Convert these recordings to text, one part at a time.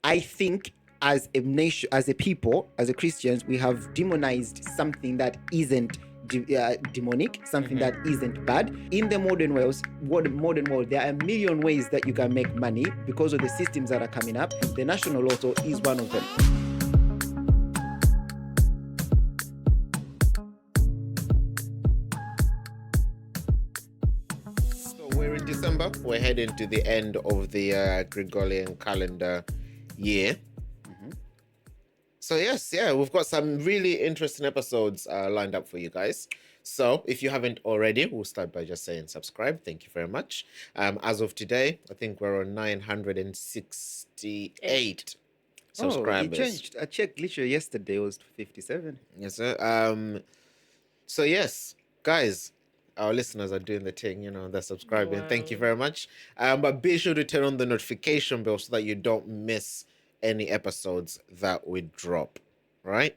I think as a nation, as a people, as a Christians, we have demonized something that isn't demonic, something that isn't bad. In the modern world, there are a million ways that you can make money because of the systems that are coming up. The national lotto is one of them. We're in December. We're heading to the end of the Gregorian calendar year. So we've got some really interesting episodes lined up for you guys. So if you haven't already, we'll start by just saying subscribe. Thank you very much. As of today, I think we're on 968 subscribers. It changed. I checked literally yesterday. It was 57. Yes, sir. So yes, guys, our listeners are doing the thing, they're subscribing. Wow. Thank you very much. But be sure to turn on the notification bell so that you don't miss any episodes that we drop, right?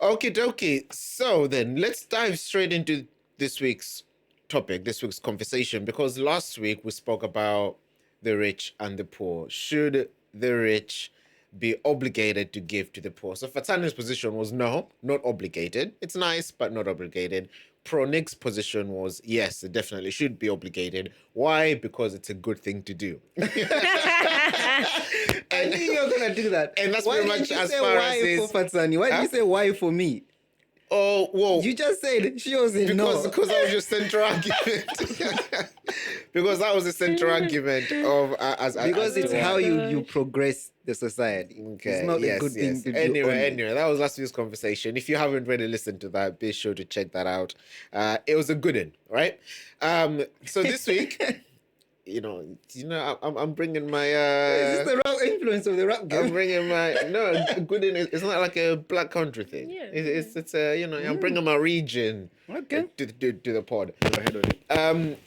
Okie dokie. So then let's dive straight into this week's topic, this week's conversation, because last week we spoke about the rich and the poor. Should the rich be obligated to give to the poor? So Fatani's position was no, not obligated. It's nice, but not obligated. Pro Nick's position was yes, it definitely should be obligated. Why? Because it's a good thing to do. I knew you were gonna do that. And that's pretty much as far as his... for Fatani? Why did you say why for me? Oh, whoa. You just said she was in no. Because that was your central argument. Because that was the central argument of because it's how you progress the society. Okay. It's not a good thing to do. Anyway, that was last week's conversation. If you haven't really listened to that, be sure to check that out. It was a good one, right? So this week, I'm bringing my. Is this the rap influence of the rap game? I'm bringing my good in. It's not like a black country thing. Yeah. It's I'm bringing my region. Okay. To the pod. Go ahead on it.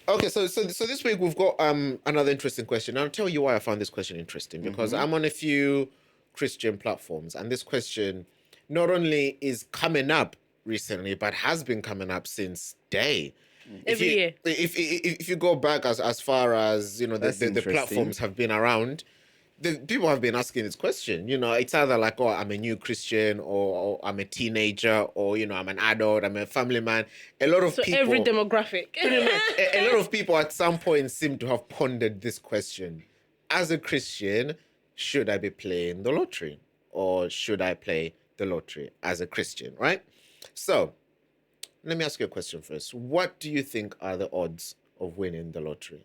Okay. So this week we've got another interesting question. I'll tell you why I found this question interesting, because I'm on a few Christian platforms, and this question not only is coming up recently, but has been coming up since day. Every year. If you go back as far as the platforms have been around, the people have been asking this question. It's either like, oh, I'm a new Christian, or I'm a teenager, or I'm an adult, I'm a family man. A lot of people, every demographic. Pretty much, a lot of people at some point seem to have pondered this question: as a Christian, should I be playing the lottery, or should I play the lottery as a Christian? Right. So, let me ask you a question first. What do you think are the odds of winning the lottery?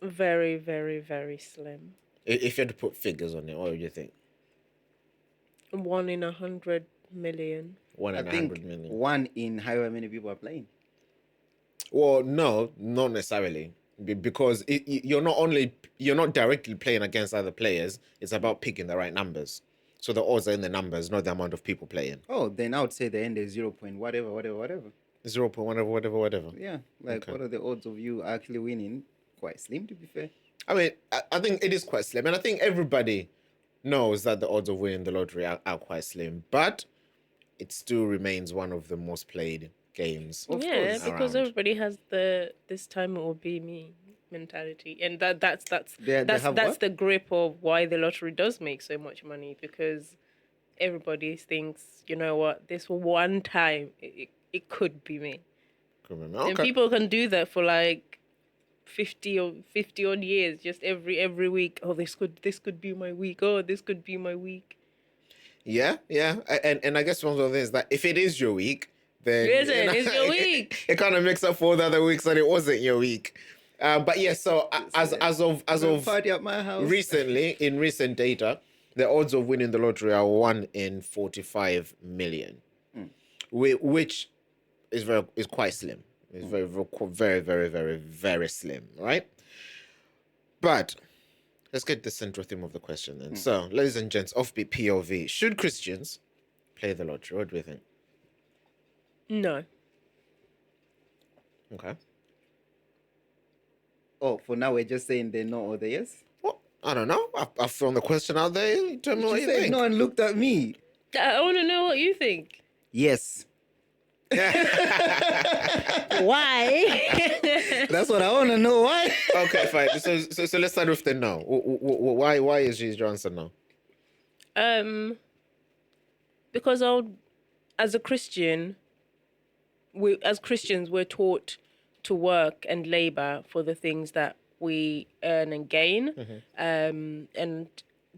Very, very, very slim. If you had to put figures on it, what would you think? 1 in 100 million. 1 in 100 million. 1 in however many people are playing. Well, no, not necessarily. Because you're not directly playing against other players. It's about picking the right numbers. So the odds are in the numbers, not the amount of people playing. Oh, then I would say the end is 0. Whatever. 0. Whatever. Yeah, okay. What are the odds of you actually winning? Quite slim, to be fair. I mean, I think it is quite slim. And I think everybody knows that the odds of winning the lottery are quite slim. But it still remains one of the most played games. Of course, because everybody has this time it will be me mentality, and that's the grip of why the lottery does make so much money, because everybody thinks, you know what, this one time it could be me. Okay. And people can do that for like 50 odd years, just every week. Oh, this could be my week. Oh, this could be my week. Yeah, and I guess one of the things that if it is your week, then it's your week. It kind of makes up for all the other weeks that it wasn't your week. But yeah, so as of party at my house. Recently, in recent data, the odds of winning the lottery are 1 in 45 million, which is quite slim. It's very, very, very, very, very slim, right? But let's get the central theme of the question then. So, ladies and gents, Offbeat POV: should Christians play the lottery? What do you think? No. Okay. Oh, for now we're just saying the no or the yes? Well, I don't know. I've thrown the question out there. You tell me what you think. No one looked at me. I want to know what you think. Yes. Why? That's what I want to know. Why? Okay, fine. So let's start with the no. Why is your answer no? Because as a Christian, as Christians, we're taught to work and labor for the things that we earn and gain. And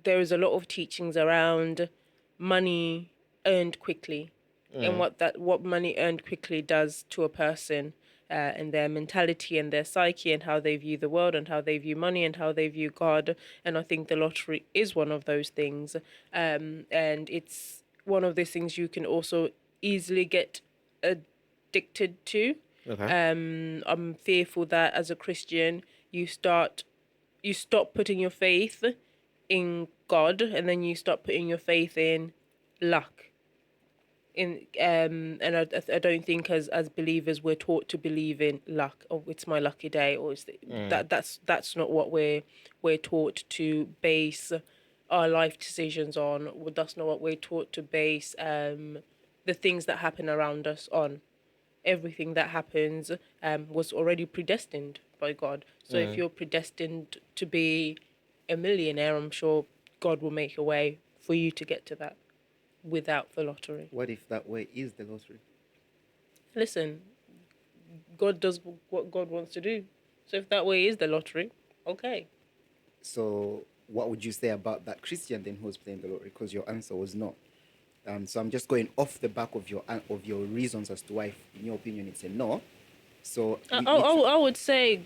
there is a lot of teachings around money earned quickly and what money earned quickly does to a person, and their mentality and their psyche and how they view the world and how they view money and how they view God. And I think the lottery is one of those things. And it's one of those things you can also easily get addicted to. Okay. I'm fearful that as a Christian, you stop putting your faith in God, and then you start putting your faith in luck. And I don't think as believers we're taught to believe in luck. Oh, it's my lucky day, or that's not what we're taught to base our life decisions on. That's not what we're taught to base the things that happen around us on. Everything that happens was already predestined by God. So if you're predestined to be a millionaire, I'm sure God will make a way for you to get to that without the lottery. What if that way is the lottery? Listen, God does what God wants to do. So if that way is the lottery, okay. So what would you say about that Christian then who's playing the lottery? Because your answer was no. So I'm just going off the back of your reasons as to why, in your opinion, it's a no. So I would say,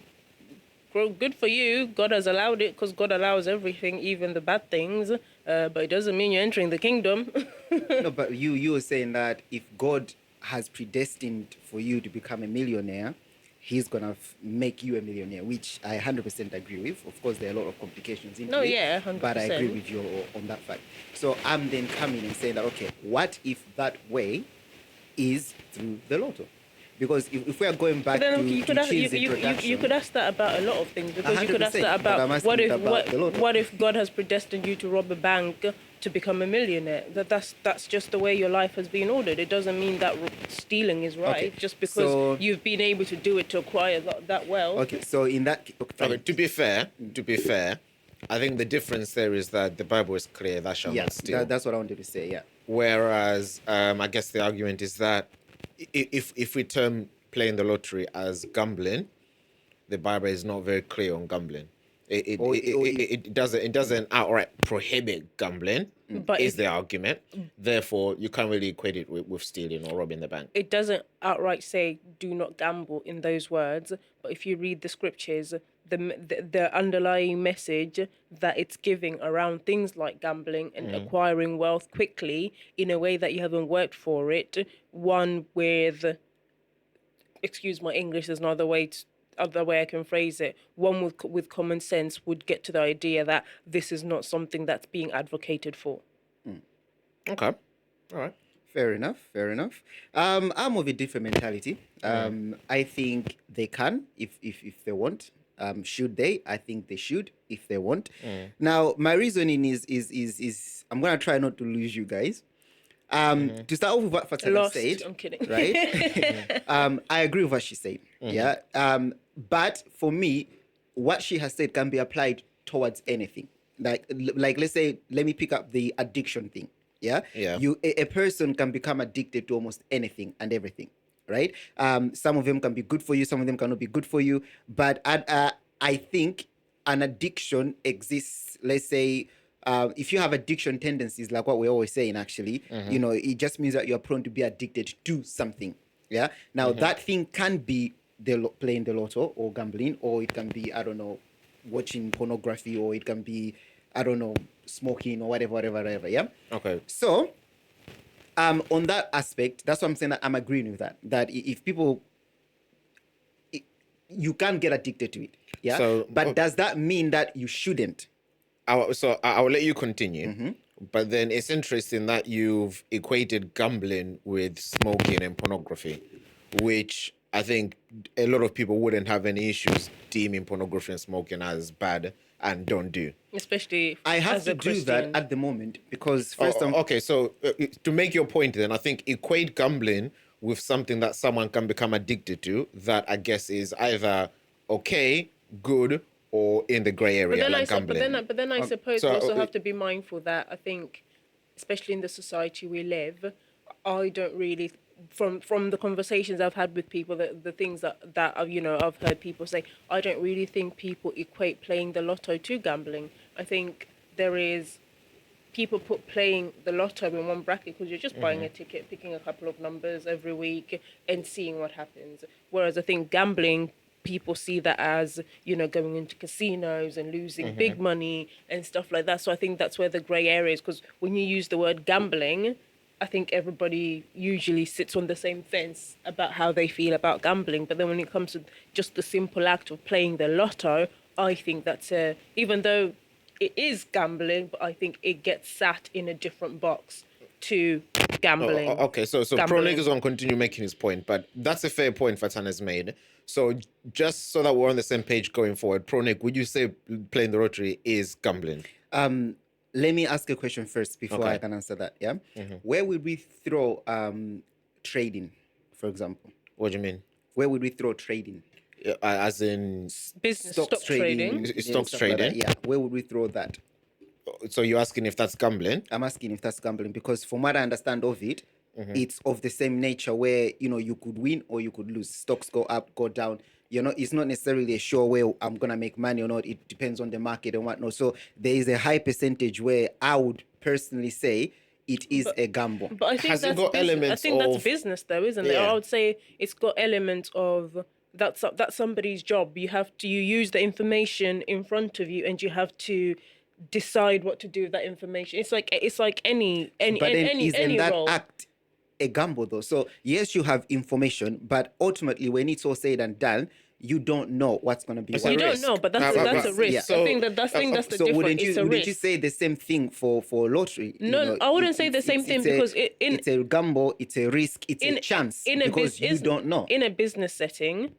good for you. God has allowed it because God allows everything, even the bad things. But it doesn't mean you're entering the kingdom. No, but you were saying that if God has predestined for you to become a millionaire, He's gonna make you a millionaire, which I 100% agree with. Of course, there are a lot of complications into it. No, yeah, 100%. But I agree with you on that fact. So I'm then coming and saying that, okay, what if that way is through the lotto? Because if we are going back to you could ask that about a lot of things, because you could ask that about what if God has predestined you to rob a bank to become a millionaire? That's just the way your life has been ordered. It doesn't mean that stealing is right, okay, just because you've been able to do it to acquire that wealth. Okay, so in that... Okay, to be fair, I think the difference there is that the Bible is clear, thou shalt not steal. That's what I wanted to say, yeah. Whereas, I guess the argument is that if we term playing the lottery as gambling, the Bible is not very clear on gambling. It doesn't outright prohibit gambling, but is the argument. Therefore, you can't really equate it with stealing or robbing the bank. It doesn't outright say do not gamble in those words, but if you read the scriptures, the underlying message that it's giving around things like gambling and acquiring wealth quickly in a way that you haven't worked for it, one with, excuse my English, there's no other way I can phrase it, one with common sense would get to the idea that this is not something that's being advocated for. Okay, all right. Fair enough. I'm of a different mentality. I think they can if they want. Should they? I think they should if they want. Now, my reasoning is I'm gonna try not to lose you guys. To start off with what Fatima said, I'm kidding. Right? I agree with what she said. Yeah. But for me, what she has said can be applied towards anything. Like let's say, let me pick up the addiction thing. Yeah. A person can become addicted to almost anything and everything. Right? Some of them can be good for you, some of them cannot be good for you. But I think an addiction exists. Let's say, if you have addiction tendencies, like what we're always saying, actually, it just means that you're prone to be addicted to something. Yeah. Now that thing can be playing the lotto or gambling, or it can be, I don't know, watching pornography, or it can be, I don't know, smoking or whatever. Yeah. Okay. So, on that aspect, that's what I'm saying, that I'm agreeing with that. That if people, you can't get addicted to it. Yeah. So, but does that mean that you shouldn't? So I'll let you continue. But then it's interesting that you've equated gambling with smoking and pornography, which I think a lot of people wouldn't have any issues deeming pornography and smoking as bad and don't do. Especially I have to do that at the moment because first okay, so to make your point then, I think equate gambling with something that someone can become addicted to, that I guess is either okay, good, or in the grey area, like gambling. But then I suppose we also have to be mindful that I think especially in the society we live, I don't really, from the conversations I've had with people, the things that I've heard people say, I don't really think people equate playing the lotto to gambling. I think there is people put playing the lotto in one bracket because you're just buying a ticket, picking a couple of numbers every week and seeing what happens. Whereas I think gambling, people see that as, going into casinos and losing big money and stuff like that. So I think that's where the grey area is, because when you use the word gambling, I think everybody usually sits on the same fence about how they feel about gambling. But then when it comes to just the simple act of playing the lotto, I think that's even though it is gambling, but I think it gets sat in a different box to gambling. Okay, so Pronig is going to continue making his point, but that's a fair point Fatan has made. So just so that we're on the same page going forward, Pronig, would you say playing the lottery is gambling? Let me ask a question first before I can answer that. Yeah, where would we throw trading, for example? What do you mean? Where would we throw trading? As in business stock trading. Stocks trading. Like where would we throw that? So you're asking if that's gambling? I'm asking if that's gambling because from what I understand of it, it's of the same nature where you could win or you could lose. Stocks go up, go down. It's not necessarily a sure where I'm gonna make money or not. It depends on the market and whatnot. So there is a high percentage where I would personally say it is a gamble. But I think that's business though, isn't it? I would say it's got elements of that's somebody's job. You use the information in front of you and you have to decide what to do with that information. It's like any role. Act a gamble though? So yes, you have information, but ultimately when it's all said and done, you don't know what's going to be. You don't know, but that's a risk. Yeah. So, I think that's the difference. So wouldn't you say the same thing for lottery? No, I wouldn't say the same thing because it's a gamble, it's a risk, it's a chance because you don't know. In a business setting,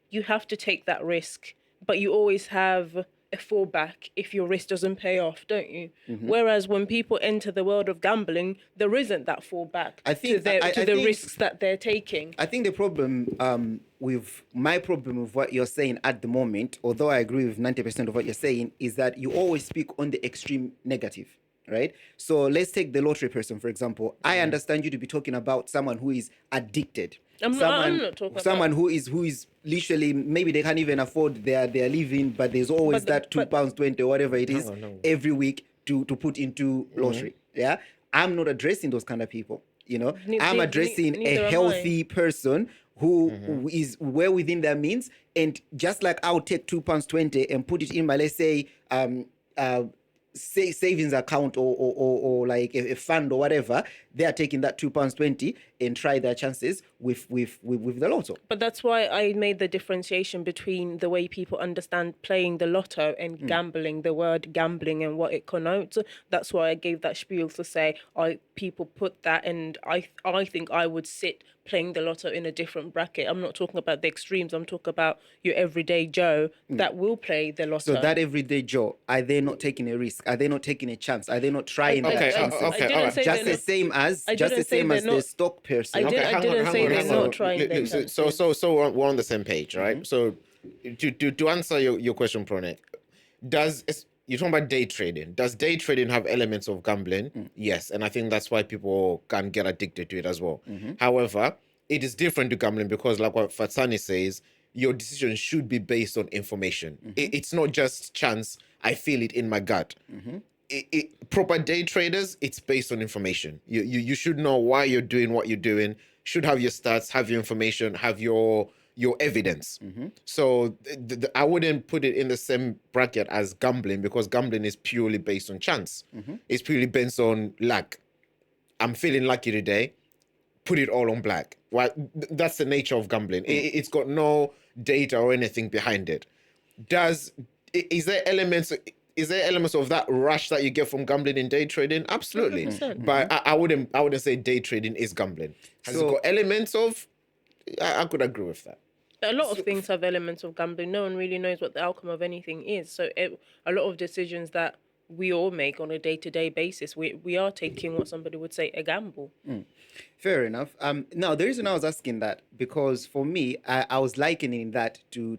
you have to take that risk, but you always have a fallback if your risk doesn't pay off, don't you? Whereas when people enter the world of gambling, there isn't that fallback to the risks that they're taking. I think the problem with what you're saying at the moment, although I agree with 90% of what you're saying, is that you always speak on the extreme negative. Right? So let's take the lottery person, for example. I understand you to be talking about someone who is addicted. I'm not talking someone about... who is literally, maybe they can't even afford their living, but there's always that £2.20 or whatever it is every week to put into lottery. Yeah. I'm not addressing those kind of people. I'm addressing a healthy person who is well within their means. And just like I'll take £2.20 and put it in my, let's say, savings account or like a fund or whatever, they are taking that £2.20 and try their chances with the lotto. But that's why I made the differentiation between the way people understand playing the lotto and gambling, the word gambling and what it connotes. That's why I gave that spiel to say people put that, and I think I would sit playing the lotto in a different bracket. I'm not talking about the extremes. I'm talking about your everyday Joe that will play the lotto. So that everyday Joe, are they not taking a risk? Are they not taking a chance? Are they not trying their chances? Just the same as the stock person. I didn't say they're not trying their chances. So we're on the same page, right? So to answer your question, Pronet, you're talking about day trading. Does day trading have elements of gambling? Yes. And I think that's why people can get addicted to it as well. However, it is different to gambling because, like what Fatsani says, your decision should be based on information. It's not just chance. I feel it in my gut. Proper day traders, it's based on information. You should know why you're doing what you're doing, should have your stats, have your information, have your evidence. So I wouldn't put it in the same bracket as gambling because gambling is purely based on chance. It's purely based on luck. I'm feeling lucky today. Put it all on black. Well, that's the nature of gambling. It's got no data or anything behind it. Is there elements of that rush that you get from gambling in day trading? Absolutely. 100%. But I wouldn't say day trading is gambling. Has it got elements of? I could agree with that. A lot of things have elements of gambling. No one really knows what the outcome of anything is. So a lot of decisions that we all make on a day-to-day basis, we are taking what somebody would say a gamble. Fair enough. Now the reason I was asking that because for me, I was likening that to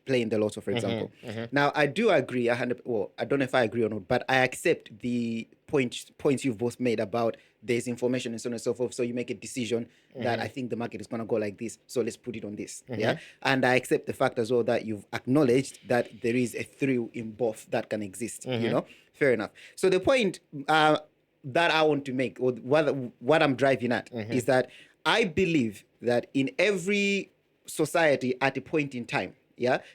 playing the lotto, for example. Now, I do agree 100. Well, I don't know if I agree or not, but I accept the points you've both made about there's information and so on and so forth. So you make a decision that I think the market is going to go like this, so let's put it on this. Yeah, and I accept the fact as well that you've acknowledged that there is a thrill in both that can exist. You know, fair enough. So the point that I want to make, or what I'm driving at, is that I believe that in every society at a point in time,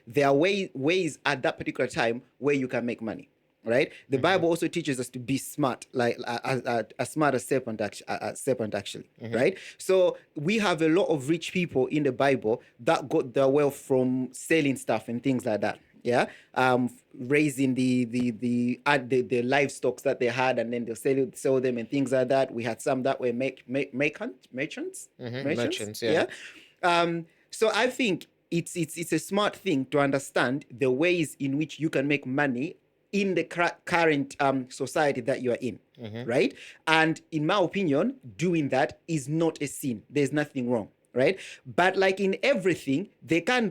there are ways at that particular time where you can make money, right? The Bible also teaches us to be smart, like as smart as serpent, actually, right? So we have a lot of rich people in the Bible that got their wealth from selling stuff and things like that. Yeah, raising the livestock that they had, and then they'll sell them and things like that. We had some that were merchants. Yeah. So I think it's a smart thing to understand the ways in which you can make money in the current society that you are in, right? And in my opinion, doing that is not a sin. There's nothing wrong. Right, but like in everything,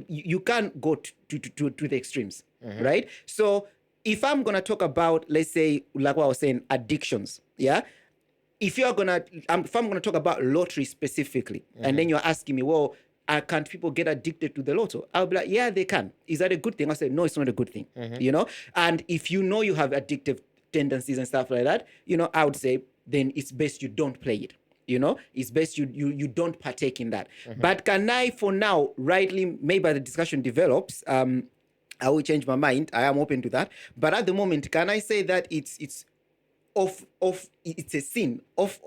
you can't go to the extremes, right? So if I'm gonna talk about, let's say, like what I was saying, addictions, if I'm gonna talk about lottery specifically, and then you're asking me, well, can't people get addicted to the lotto? I'll be like, yeah, they can. Is that a good thing? I say, no, it's not a good thing. You know, and if you know you have addictive tendencies and stuff like that, you know, I would say then it's best you don't play it. You know, it's best you don't partake in that. But can I, for now, rightly, maybe as the discussion develops, I will change my mind. I am open to that. But at the moment, can I say that it's it's a sin off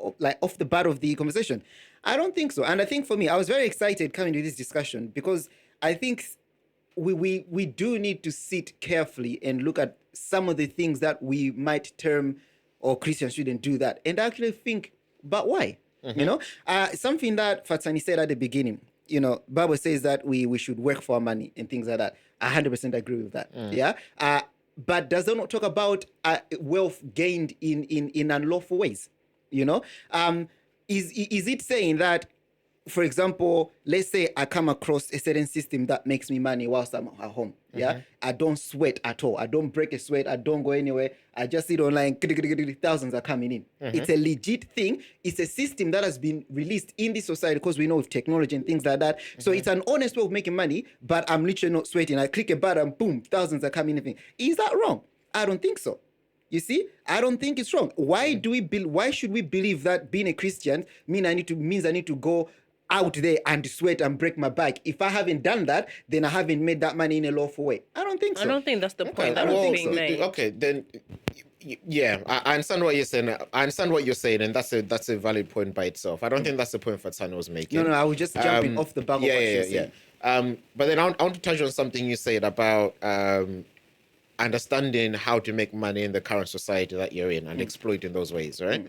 the bat of the conversation? I don't think so. And I think for me, I was very excited coming to this discussion because I think we do need to sit carefully and look at some of the things that we might term, or Christians shouldn't do that, and actually think, but why? You know, something that Fatsani said at the beginning, you know, Bible says that we should work for our money and things like that. I 100% agree with that. But does it not talk about wealth gained in unlawful ways? You know, is it saying that, for example, let's say I come across a certain system that makes me money whilst I'm at home. I don't sweat at all. I don't break a sweat. I don't go anywhere. I just sit online. Thousands are coming in. It's a legit thing. It's a system that has been released in this society because we know with technology and things like that. So it's an honest way of making money, but I'm literally not sweating. I click a button, boom, thousands are coming in. Is that wrong? I don't think so. You see, I don't think it's wrong. Why should we believe that being a Christian means I need to go out there and sweat and break my back? If I haven't done that, then I haven't made that money in a lawful way. I don't think so. I don't think that's the point that was being made. Okay, then, yeah, I understand what you're saying. And that's a valid point by itself. I don't think that's the point Fatsani was making. No, I was just jumping off the back of what you're saying. But then I want to touch on something you said about understanding how to make money in the current society that you're in and exploiting those ways, right?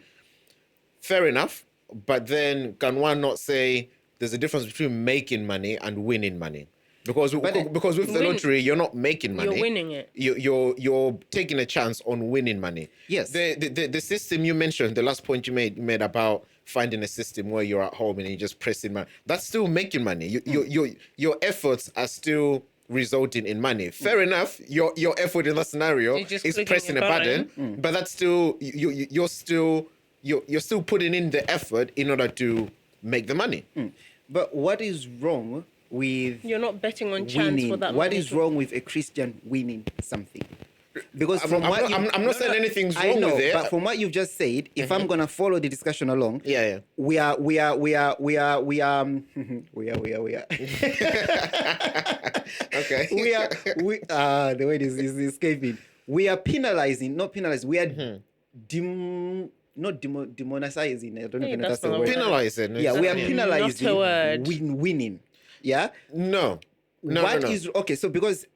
Fair enough. But then can one not say there's a difference between making money and winning money? Because with the lottery, you're not making money. You're winning it. You're taking a chance on winning money. Yes. The system you mentioned, the last point you made about finding a system where you're at home and you're just pressing money, that's still making money. Your efforts are still resulting in money. Fair enough. Your effort in that scenario is pressing a button, but that's still you're still putting in the effort in order to make the money. But what is wrong with you're not betting on chance for that? What is wrong with a Christian winning something? Because I'm not saying anything's wrong with it. But from what you've just said, if I'm gonna follow the discussion along, we are. Okay. The word is escaping. We are penalizing, not penalizing. We are demonizing. I don't even know if that's the word. Penalizing. Yeah, we are penalizing not a word. Winning. Yeah. No. Okay? So because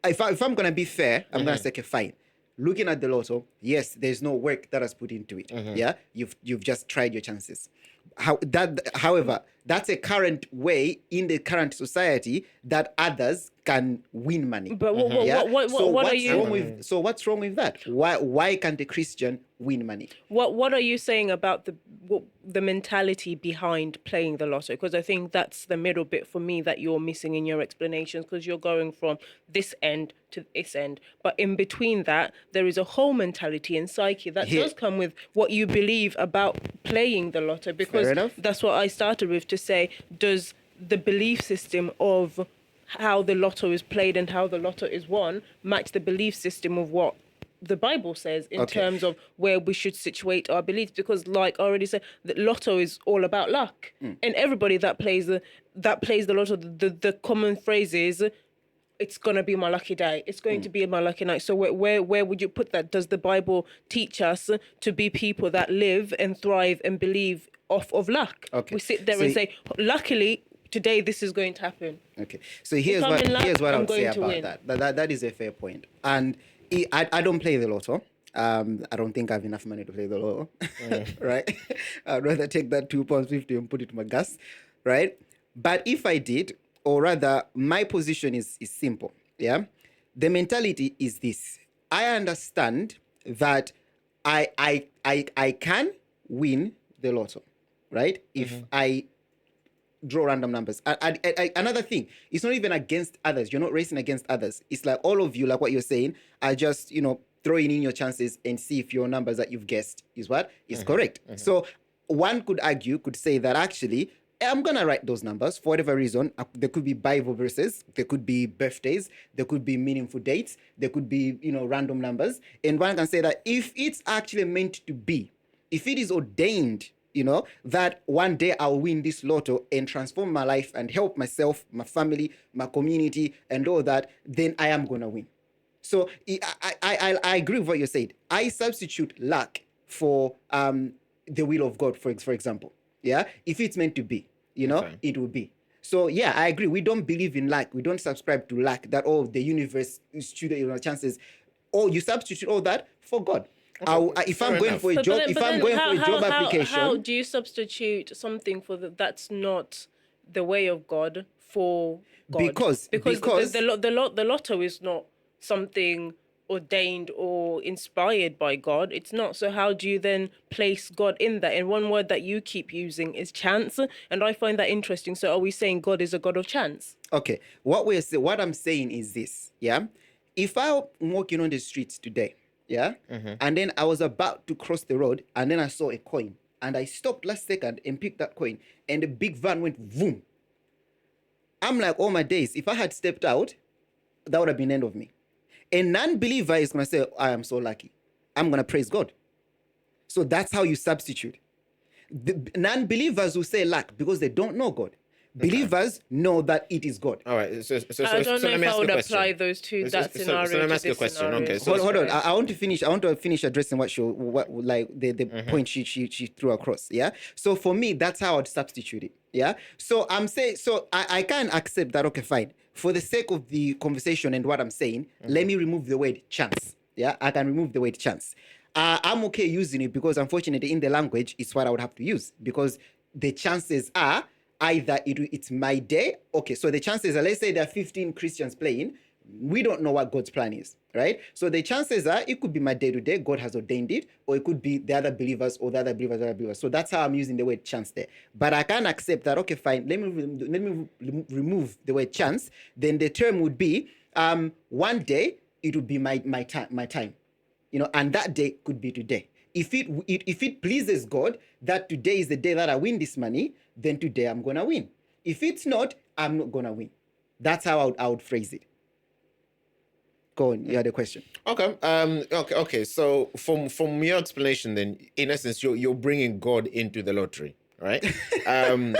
if I'm gonna be fair, I'm gonna say, okay, fine. Looking at the lotto, yes, there's no work that has put into it. Yeah, you've just tried your chances. However, That's a current way in the current society that others can win money. But what are you? So what's wrong with that? Why can't a Christian win money? What are you saying about the mentality behind playing the lotto? Because I think that's the middle bit for me that you're missing in your explanations, because you're going from this end to this end, but in between that there is a whole mentality and psyche that does come with what you believe about playing the lotto. Because that's what I started with, to say, does the belief system of how the lotto is played and how the lotto is won match the belief system of what the Bible says in terms of where we should situate our beliefs? Because, like I already said, the lotto is all about luck, and everybody that plays the lotto, the common phrase is, it's gonna be my lucky day. It's going to be my lucky night. So where would you put that? Does the Bible teach us to be people that live and thrive and believe off of luck? We sit there and say, luckily, today this is going to happen. Okay. So here's what I would say about that. That is a fair point. And I don't play the lotto. I don't think I have enough money to play the lotto. Right? I'd rather take that £2.50 and put it to my gas. Right? But if I did, or rather, my position is simple. Yeah. The mentality is this. I understand that I can win the lotto, right? If I draw random numbers. Another thing, it's not even against others. You're not racing against others. It's like all of you, like what you're saying, are just, throwing in your chances and see if your numbers that you've guessed is correct. So one could say that actually, I'm going to write those numbers for whatever reason. There could be Bible verses, there could be birthdays, there could be meaningful dates, there could be, random numbers. And one can say that if it's actually meant to be, if it is ordained, that one day I'll win this lotto and transform my life and help myself, my family, my community, and all that, then I am going to win. So I agree with what you said. I substitute luck for the will of God, for example. Yeah, if it's meant to be, it will be. So yeah, I agree. We don't believe in luck. We don't subscribe to luck, that the universe is chances. Or you substitute all that for God. If I'm going for a job, application, how do you substitute something for that's not the way of God for God? Because the lotto is not something ordained or inspired by God. It's not. So how do you then place God in that? And one word that you keep using is chance, and I find that interesting. So are we saying God is a God of chance? Okay. What I'm saying is this. Yeah. If I'm walking on the streets today, yeah, and then I was about to cross the road, and then I saw a coin, and I stopped last second and picked that coin, and the big van went boom. I'm like, oh my days! If I had stepped out, that would have been the end of me. A non-believer is going to say, I am so lucky. I'm going to praise God. So that's how you substitute. The non-believers will say luck because they don't know God. Believers know that it is God. All right. So I don't know if I would apply those two, that scenario. So let me ask you a question. Okay. So hold on. I want to finish addressing the point she threw across. Yeah. So for me, that's how I'd substitute it. Yeah. So I'm saying, I can accept that. Okay, fine. For the sake of the conversation and what I'm saying, let me remove the word chance. Yeah. I can remove the word chance. I'm okay using it because unfortunately in the language, it's what I would have to use because the chances are either it's my day. Okay, so the chances are, let's say there are 15 Christians playing. We don't know what God's plan is, right? So the chances are it could be my day to day. God has ordained it, or it could be the other believers or the other believers. So that's how I'm using the word chance there. But I can accept that. Okay, fine. Let me remove the word chance. Then the term would be one day it would be my time, and that day could be today. If it pleases God that today is the day that I win this money, then today I'm gonna win. If it's not, I'm not gonna win. That's how I would phrase it. Go on, you had a question. Okay. Okay. So from your explanation, then in essence, you're bringing God into the lottery, right? That's the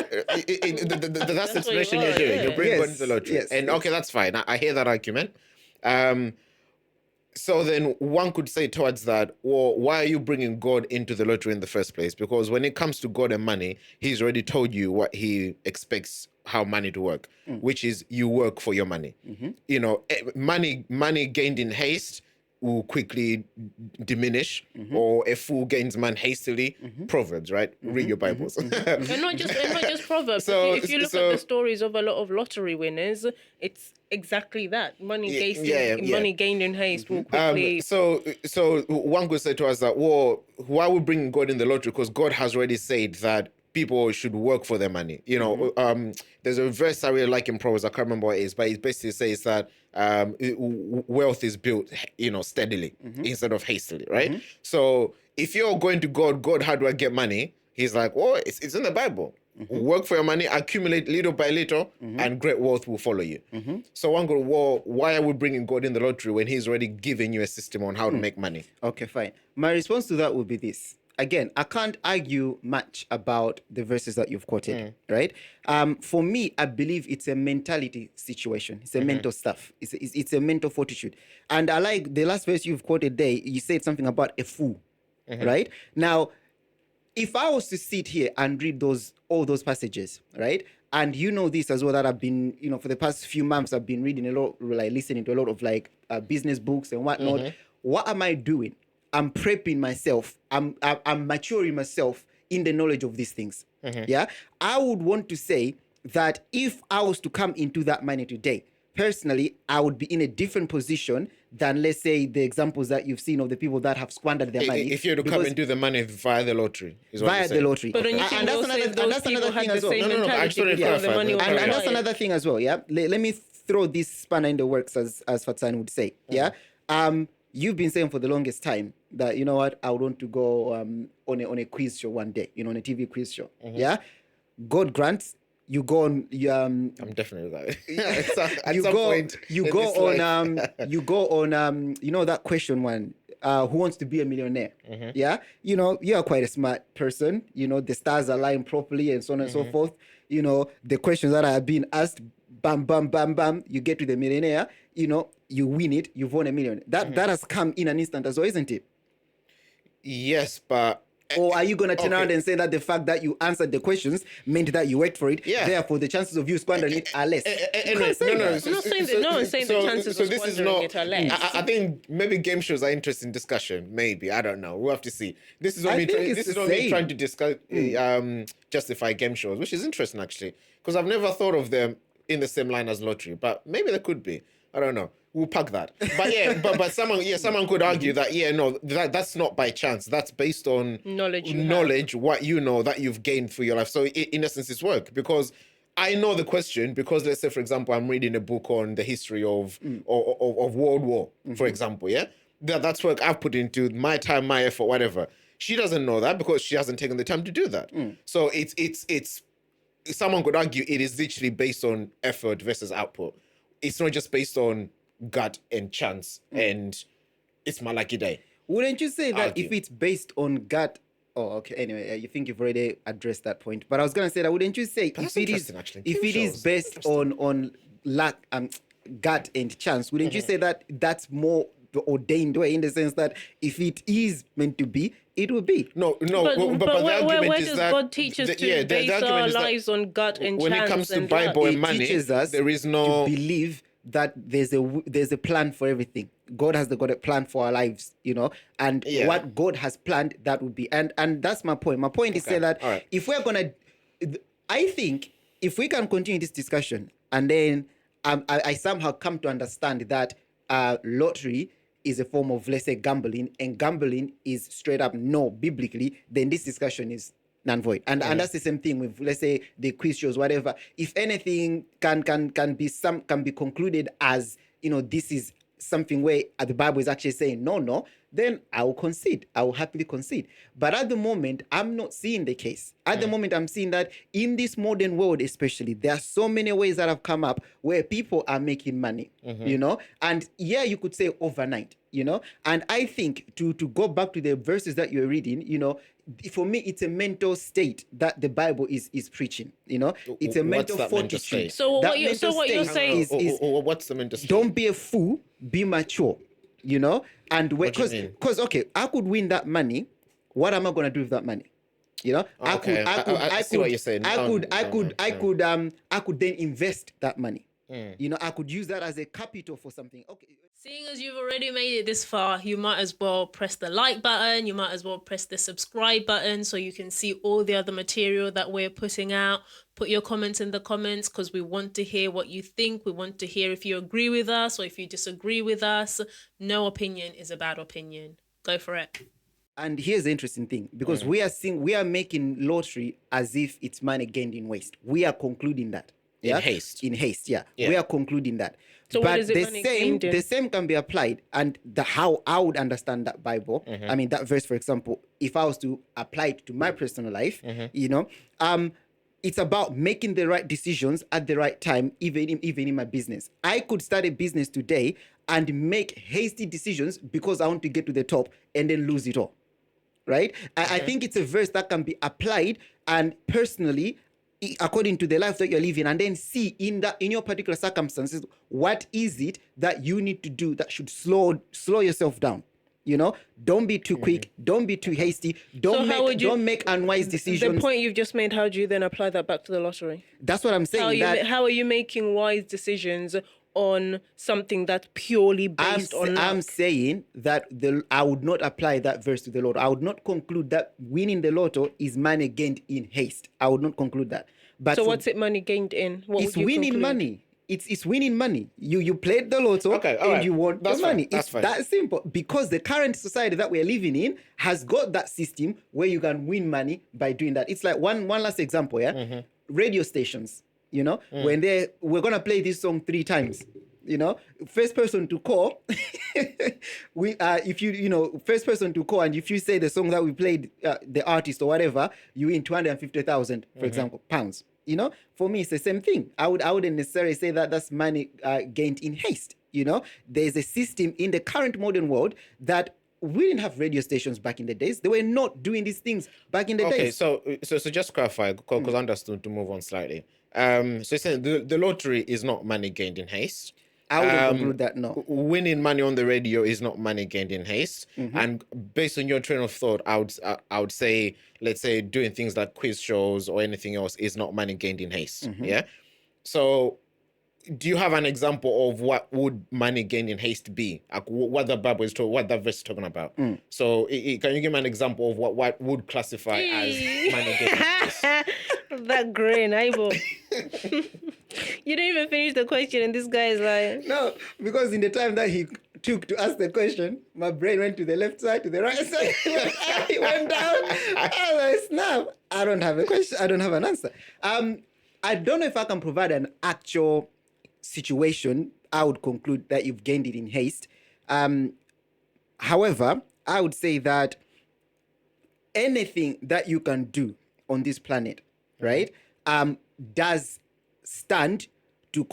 explanation you're doing. You're bringing God into the lottery, and okay, that's fine. I hear that argument. So then one could say towards that, well, why are you bringing God into the lottery in the first place? Because when it comes to God and money, he's already told you what he expects how money to work, which is you work for your money. Money gained in haste will quickly diminish, or a fool gains man hastily. Proverbs, right? Read your Bibles. And not just Proverbs. If you look at the stories of a lot of lottery winners, it's exactly that. Money gained in haste will quickly. So one could say to us that, well, why would bring God in the lottery? Because God has already said that people should work for their money. You know, there's a verse I really like in Proverbs. I can't remember what it is, but it basically says that wealth is built, steadily instead of hastily, right? So if you're going to God, how do I get money? He's like, well, it's in the Bible. Work for your money, accumulate little by little, and great wealth will follow you. So one goes, well, why are we bringing God in the lottery when he's already giving you a system on how to make money? Okay, fine. My response to that would be this. Again, I can't argue much about the verses that you've quoted, right? For me, I believe it's a mentality situation. It's a mental stuff. It's a mental fortitude. And I like the last verse you've quoted there. You said something about a fool, right? Now, if I was to sit here and read all those passages, right? And this as well, that I've been, for the past few months, I've been reading a lot, like listening to a lot of business books and whatnot. What am I doing? I'm prepping myself. I'm maturing myself in the knowledge of these things. Yeah. I would want to say that if I was to come into that money today, personally, I would be in a different position than, let's say, the examples that you've seen of the people that have squandered their money. If you were to come and do the money via the lottery, via the lottery. But don't you think that's another thing as well? No, actually, and that's another thing as well. Yeah. Let me throw this spanner in the works, as Fatsan would say. Yeah. You've been saying for the longest time that, you know what, I would want to go on a quiz show one day, on a TV quiz show. Yeah. God grants. You go on. I'm definitely that. You go on. That question one. Who wants to be a millionaire? Yeah. You are quite a smart person. The stars align properly and so on and so forth. The questions that are being asked, bam, bam, bam, bam. You get to the millionaire. You win it. You've won $1 million. That has come in an instant as well, isn't it? Yes, but. Or are you going to turn around and say that the fact that you answered the questions meant that you worked for it? Yeah. Therefore, the chances of you squandering it are less. No one's saying the chances of squandering it are less. I think maybe game shows are interesting discussion. Maybe. I don't know. We'll have to see. This is only trying to discuss, justify game shows, which is interesting, actually. Because I've never thought of them in the same line as lottery. But maybe there could be. I don't know. We'll pack that. But yeah, but someone could argue that that's not by chance. That's based on knowledge, what you know that you've gained through your life. So in essence, it's work, because I know the question, because let's say, for example, I'm reading a book on the history of World War, for example. Yeah, that's work I've put into my time, my effort, whatever. She doesn't know that because she hasn't taken the time to do that. So it's someone could argue it is literally based on effort versus output. It's not just based on gut and chance and it's my lucky day. Wouldn't you say that if it's based on gut? Oh, okay. Anyway, you think you've already addressed that point. But I was gonna say that, wouldn't you say if it is based on luck, gut and chance, wouldn't you say that that's more the ordained way, in the sense that if it is meant to be, it will be? No. But where does God teach us to base our lives on gut and chance? When it comes to Bible and money, teaches us there is no to believe that there's a plan for everything. God has got a plan for our lives, and what God has planned, that would be. And that's my point. My point is saying that if we're gonna, I think if we can continue this discussion, and then I somehow come to understand that lottery is a form of, let's say, gambling, and gambling is straight up no biblically, then this discussion is non-void. And that's the same thing with, let's say, the quiz shows, whatever. If anything can be concluded as, this is something where the Bible is actually saying no, then I will concede. I will happily concede. But at the moment, I'm not seeing the case. At the moment, I'm seeing that in this modern world, especially, there are so many ways that have come up where people are making money, and you could say overnight, and I think to go back to the verses that you're reading, for me, it's a mental state that the Bible is preaching. It's a mental fortitude. So what you're saying is what's the mental state? Don't be a fool. Be mature. And because I could win that money. What am I gonna do with that money? I see what you're saying. I could then invest that money. You know, I could use that as a capital for something. Okay. Seeing as you've already made it this far, you might as well press the like button. You might as well press the subscribe button so you can see all the other material that we're putting out. Put your comments in the comments because we want to hear what you think. We want to hear if you agree with us or if you disagree with us. No opinion is a bad opinion. Go for it. And here's the interesting thing, because we are making lottery as if it's money gained in waste. We are concluding that. Yeah? In haste, yeah. We are concluding that. So but what is it the same can be applied, and how I would understand that Bible, I mean that verse, for example, if I was to apply it to my personal life, you know, it's about making the right decisions at the right time, even in my business. I could start a business today and make hasty decisions because I want to get to the top and then lose it all. Right? I think it's a verse that can be applied, and personally, according to the life that you're living, and then see in your particular circumstances, what is it that you need to do that should slow yourself down. You know, don't be too quick, don't be too hasty, don't make unwise decisions. The point you've just made, how do you then apply that back to the lottery? That's what I'm saying. How are you making wise decisions on something that's purely based on luck? I'm saying that I would not apply that verse to the lotto. I would not conclude that winning the lotto is money gained in haste. I would not conclude that. But so what's it money gained in? It's winning money. It's winning money. You played the lotto and you want the money. It's that simple. Because the current society that we're living in has got that system where you can win money by doing that. It's like one last example, yeah? Radio stations, you know, when we're gonna play this song 3 times. You know, first person to call. First person to call, and if you say the song that we played, the artist or whatever, you win 250,000, for example, pounds. You know, for me, it's the same thing. I wouldn't necessarily say that that's money gained in haste. You know, there's a system in the current modern world that we didn't have radio stations back in the days. They were not doing these things back in the days. Okay, so just clarify, because I understood to move on slightly. So you're saying the lottery is not money gained in haste. I would conclude that no. Winning money on the radio is not money gained in haste. And based on your train of thought, I would say, let's say, doing things like quiz shows or anything else is not money gained in haste. Yeah. So, do you have an example of what would money gained in haste be? Like what the Bible is talking, what that verse is talking about? So, can you give me an example of what would classify as money gained in haste? That grin, eyeball. You didn't even finish the question, and this guy is like... No, because in the time that he took to ask the question, my brain went to the left side, to the right side. He went down. I was like, snap. I don't have a question. I don't have an answer. I don't know if I can provide an actual situation. I would conclude that you've gained it in haste. However, I would say that anything that you can do on this planet, right, does stand to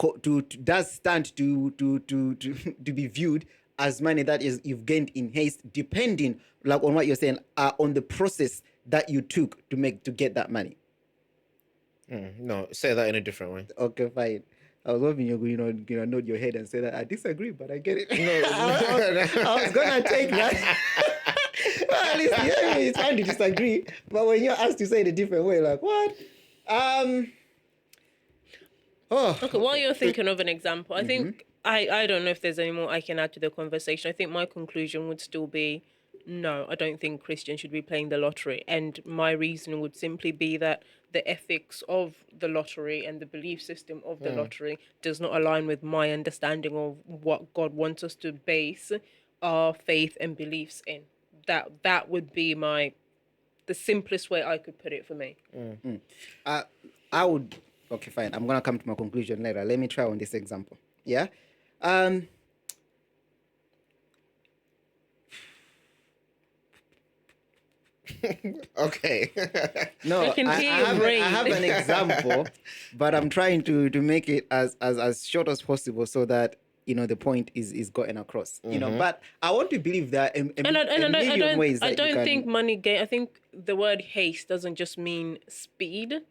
be viewed as money that is you've gained in haste, depending, like on what you're saying, on the process that you took to get that money. No, say that in a different way. Okay, fine. I was hoping you're going to nod your head and say that I disagree, but I get it. No, I was gonna take that. Well, at least it's fine to disagree, but when you're asked to say it a different way, like what? Okay, while you're thinking of an example, I think I don't know if there's any more I can add to the conversation. I think my conclusion would still be no, I don't think Christians should be playing the lottery. And my reason would simply be that the ethics of the lottery and the belief system of the lottery does not align with my understanding of what God wants us to base our faith and beliefs in. That would be the simplest way I could put it for me. I would... Okay, fine. I'm going to come to my conclusion later. Let me try on this example. Yeah? Okay. No, I have an example, but I'm trying to make it as short as possible so that, you know, the point is gotten across. You know, but I want to believe that in a million ways that I don't think money gain... I think the word haste doesn't just mean speed.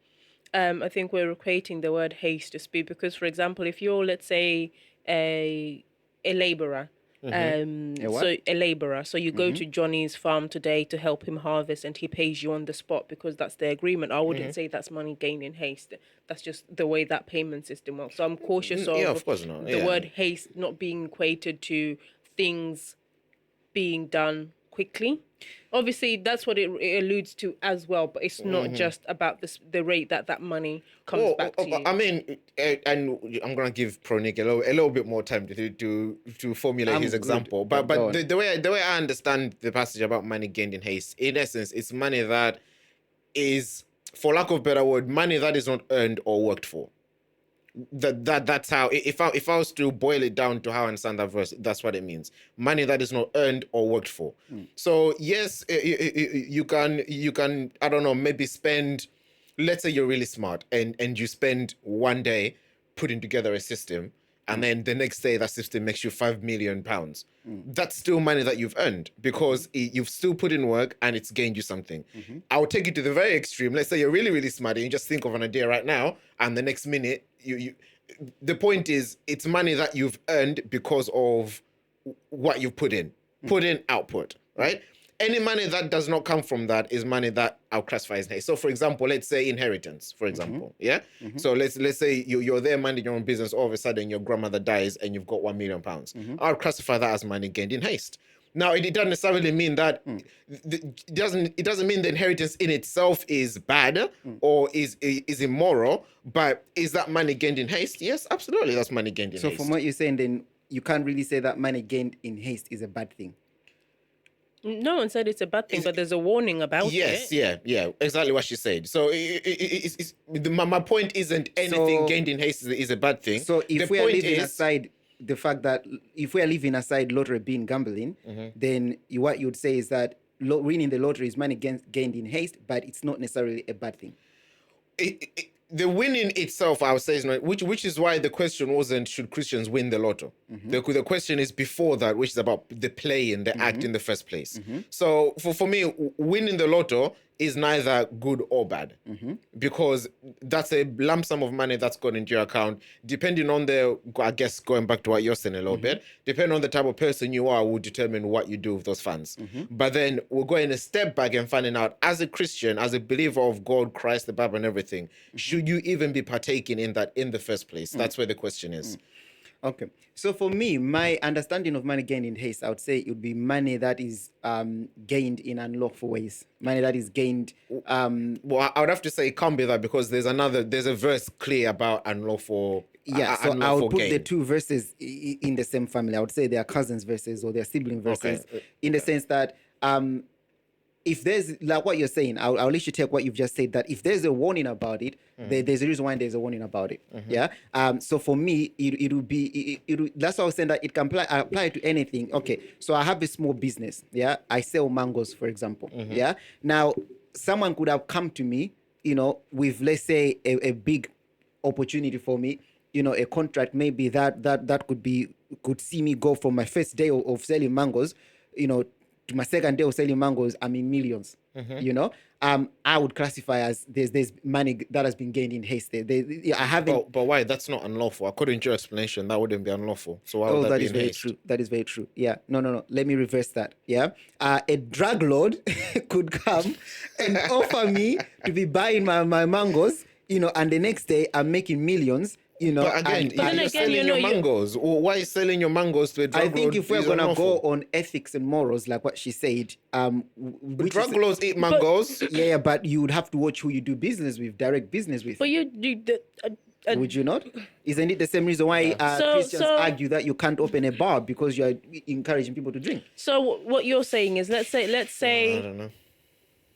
I think we're equating the word haste to speed because, for example, if you're, let's say, a laborer So a laborer. So you go to Johnny's farm today to help him harvest, and he pays you on the spot because that's the agreement. I wouldn't say that's money gained in haste. That's just the way that payment system works. So I'm cautious of course not. the word haste not being equated to things being done quickly. Obviously, that's what it alludes to as well, but it's not just about the rate that money comes back to you. I mean, and I'm gonna give Pronik a little bit more time to formulate his example. But the way I understand the passage about money gained in haste, in essence, it's money that is, for lack of a better word, money that is not earned or worked for. That's how, if I was to boil it down to how I understand that verse, that's what it means. Money that is not earned or worked for. So yes, you can I don't know, maybe spend, let's say you're really smart and you spend one day putting together a system, and then the next day that system makes you £5 million. That's still money that you've earned because you've still put in work and it's gained you something. I'll take it to the very extreme. Let's say you're really, really smart and you just think of an idea right now, and the next minute the point is it's money that you've earned because of what you've put in output, right? Any money that does not come from that is money that I'll classify as haste. So, for example, let's say inheritance, for example, So let's say you're there minding your own business, all of a sudden your grandmother dies and you've got £1 million. I'll classify that as money gained in haste. Now, it doesn't necessarily mean that it doesn't mean the inheritance in itself is bad or is immoral, but is that money gained in haste? Yes, absolutely, that's money gained in haste. So, from what you're saying, then you can't really say that money gained in haste is a bad thing. No one said it's a bad thing, but there's a warning about it. Yes, yeah, exactly what she said. So my point isn't anything gained in haste is a bad thing. So if we are leaving aside the fact that if we are leaving aside lottery being gambling, then what you would say is that winning the lottery is money gained in haste, but it's not necessarily a bad thing. The winning itself, I would say, is not, which is why the question wasn't should Christians win the lotto. The question is before that, which is about the play and the act in the first place. So for me, winning the lotto is neither good or bad because that's a lump sum of money that's gone into your account. Depending on I guess going back to what you're saying a little bit, depending on the type of person you are will determine what you do with those funds. But then we're going a step back and finding out, as a Christian, as a believer of God, Christ, the Bible and everything, should you even be partaking in that in the first place? That's where the question is. Okay. So for me, my understanding of money gained in haste, I would say it would be money that is gained in unlawful ways. Money that is gained. Well, I would have to say it can't be that because there's a verse clear about unlawful. Yeah, so I would put the two verses in the same family. I would say they are cousins verses or they are sibling verses, in the sense that if there's, like what you're saying, I'll let you take what you've just said, that if there's a warning about it, there's a reason why there's a warning about it. Yeah. So for me, it would be, that's why I was saying that it can apply to anything. Okay. So I have a small business. Yeah. I sell mangoes, for example. Yeah. Now, someone could have come to me, with, let's say, a big opportunity for me, a contract maybe that could see me go from my first day of selling mangoes, to my second day of selling mangoes, I'm in millions. I would classify as there's money that has been gained in haste. I haven't. But why? That's not unlawful. According to your explanation, that wouldn't be unlawful. So why would that be in haste? True. That is very true. Yeah. No. Let me reverse that. Yeah. A drug lord could come and offer me to be buying my mangoes, and the next day I'm making millions. But again, you're selling your mangoes. Why are you selling your mangoes to a drug lord? I think if we're gonna go on ethics and morals, like what she said, drug lords eat mangoes. Yeah, but you would have to watch who you do business with, direct business with. But would you not? Isn't it the same reason why Christians argue that you can't open a bar because you are encouraging people to drink? So what you're saying is, let's say, I don't know.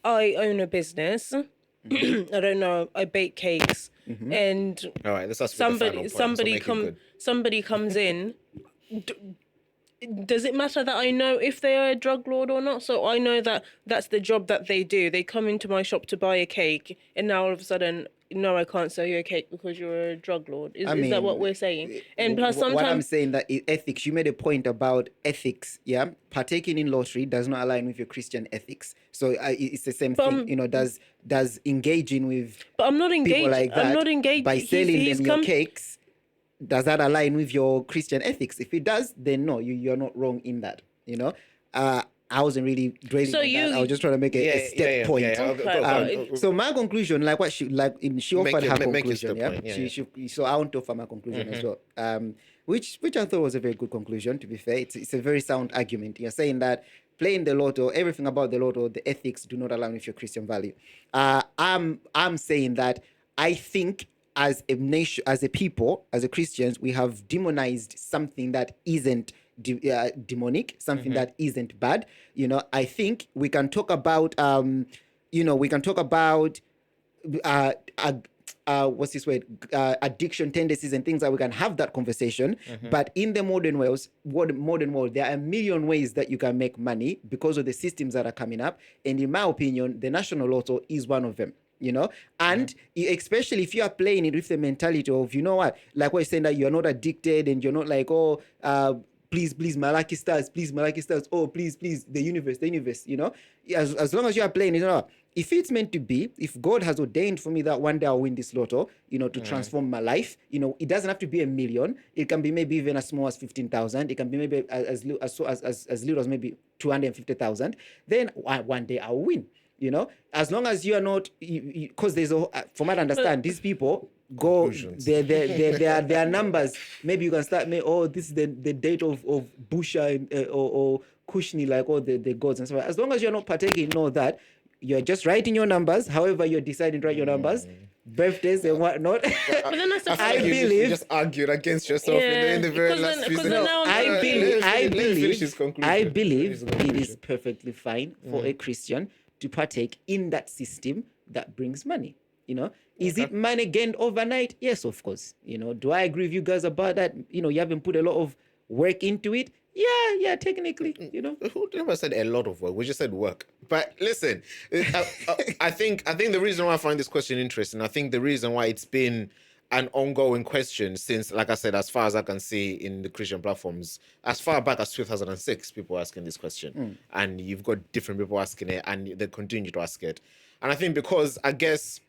I own a business. I don't know. I bake cakes, and all right, somebody comes in. Does it matter that I know if they are a drug lord or not? So I know that that's the job that they do. They come into my shop to buy a cake, and now all of a sudden, no, I can't sell you a cake because you're a drug lord. Is that what we're saying? And plus, sometimes what I'm saying that ethics. You made a point about ethics. Yeah, partaking in lottery does not align with your Christian ethics. So it's the same thing. Does engaging with I'm not engaged. People like that, I'm not engaged by selling them your cakes. does that align with your Christian ethics? If it does, then no, you're not wrong in that. I wasn't really dwelling on that. I was just trying to make a step point. So my conclusion, like what she offered her conclusion. So I want to offer my conclusion as well. Which I thought was a very good conclusion. To be fair, it's a very sound argument. You're saying that playing the lotto, everything about the lotto, the ethics do not align with your Christian value. I'm saying that I think as a nation, as a people, as a Christians, we have demonized something that isn't demonic, something that isn't bad. I think we can talk about what's this word? Addiction tendencies and things that we can have that conversation. But in the modern world, there are a million ways that you can make money because of the systems that are coming up. And in my opinion, the national lotto is one of them. And especially if you are playing it with the mentality of, like what you're saying, that you're not addicted and you're not like, please, my lucky stars, oh, please, the universe, as long as you are playing, if it's meant to be, if God has ordained for me that one day I'll win this lotto, to transform my life, it doesn't have to be 1 million. It can be maybe even as small as 15,000. It can be maybe as little as maybe 250,000. Then one day I'll win. As long as you are not, because there's from what I understand, these people go their numbers. Maybe you can start. This is the date of Busha or Kushni, like all the gods and stuff. As long as you're not partaking in all that, you're just writing your numbers. However, you're deciding to write your numbers, birthdays and whatnot. But then I believe you just argued against yourself in the very last few seconds. I believe it is perfectly fine for a Christian to partake in that system that brings money. Is it money gained overnight? Yes, of course. Do I agree with you guys about that? You haven't put a lot of work into it. Yeah, technically, Who never said a lot of work? We just said work. But listen, I think the reason why I find this question interesting, I think the reason why it's been an ongoing question since, like I said, as far as I can see in the Christian platforms, as far back as 2006, people are asking this question. And you've got different people asking it, and they continue to ask it. And I think because, I guess,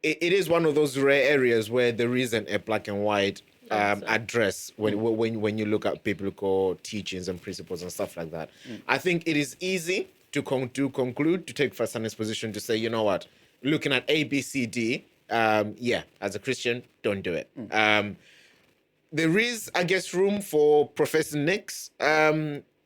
it is one of those rare areas where there isn't a black and white address when you look at biblical teachings and principles and stuff like that. I think it is easy to conclude, to take first-hand position, to say, you know what, looking at A, B, C, D, as a Christian, don't do it. There is, I guess, room for Professor Nick's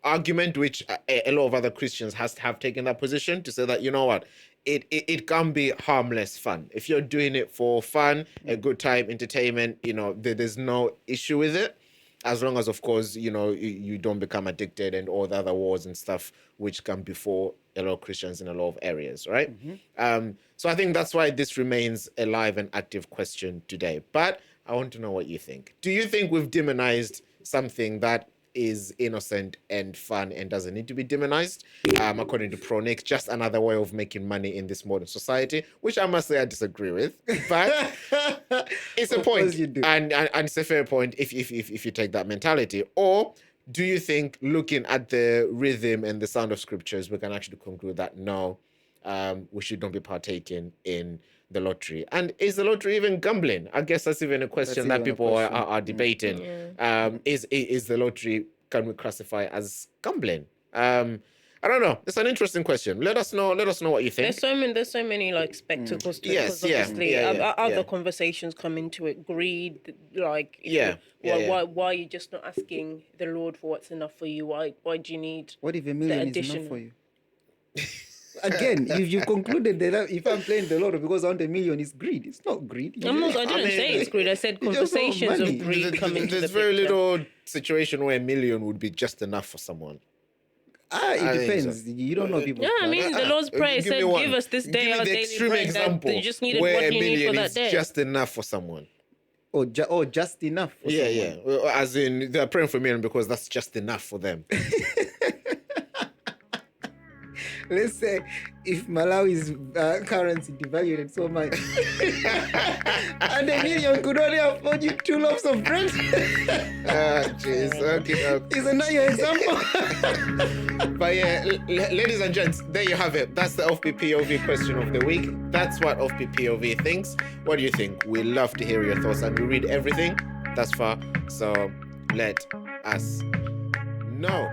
argument, which a lot of other Christians have taken that position, to say that, you know what, it can be harmless fun. If you're doing it for fun, a good time, entertainment, there's no issue with it. As long as, of course, you don't become addicted and all the other wars and stuff, which can befall a lot of Christians in a lot of areas, right? So I think that's why this remains a live and active question today. But I want to know what you think. Do you think we've demonized something that is innocent and fun and doesn't need to be demonized? According to Pronick, just another way of making money in this modern society, which I must say I disagree with. But it's a point, and it's a fair point if you take that mentality. Or do you think, looking at the rhythm and the sound of scriptures, we can actually conclude that no, we should not be partaking in the lottery? And is the lottery even gambling? I guess that's even a question that people are debating. Is the lottery, can we classify as gambling? I don't know. It's an interesting question. Let us know what you think. There's so many like spectacles to it. Obviously, other conversations come into it. Greed, like why are you just not asking the Lord for what's enough for you? Why do you need? What if $1 million is enough for you? Again, if you concluded that if I'm playing the lotto because I want $1 million, it's greed. It's not greed. I didn't say it's greed. I said conversations of greed come into the picture. There's very little situation where $1 million would be just enough for someone. It depends. You don't know people. Yeah, I mean, the Lord's Prayer said, "Give us this day our daily bread." Example they just needed where what you $1 need for million that day. is just enough for someone. Just enough. For someone. Well, as in, they're praying for $1 million because that's just enough for them. Let's say if Malawi's currency devalued so much and $1 million could only afford you 2 loaves of bread. Jeez. Okay. Isn't that your example? But yeah, ladies and gents, there you have it. That's the Offbeat POV question of the week. That's what Offbeat POV thinks. What do you think? We love to hear your thoughts, and we read everything. thus far. So let us know.